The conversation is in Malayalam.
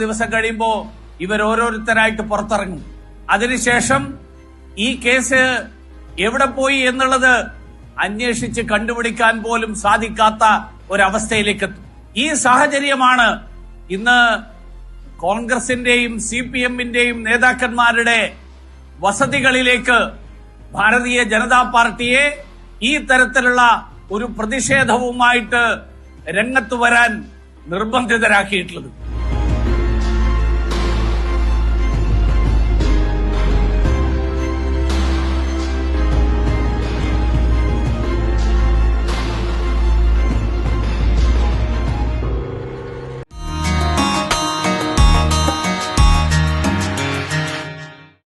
ദിവസം കഴിയുമ്പോൾ ഇവർ ഓരോരുത്തരായിട്ട് പുറത്തിറങ്ങും. അതിനുശേഷം ഈ കേസ് എവിടെ പോയി എന്നുള്ളത് അന്വേഷിച്ച് കണ്ടുപിടിക്കാൻ പോലും സാധിക്കാത്ത ഒരവസ്ഥയിലേക്ക് എത്തും. ഈ സാഹചര്യമാണ് ഇന്ന് കോൺഗ്രസിന്റെയും CPM-ന്റെയും നേതാക്കന്മാരുടെ വസതികളിലേക്ക് ഭാരതീയ ജനതാ പാർട്ടിയെ ഈ തരത്തിലുള്ള ഒരു പ്രതിഷേധവുമായിട്ട് രംഗത്ത് വരാൻ നിർബന്ധിതരാക്കിയിട്ടുള്ളത്.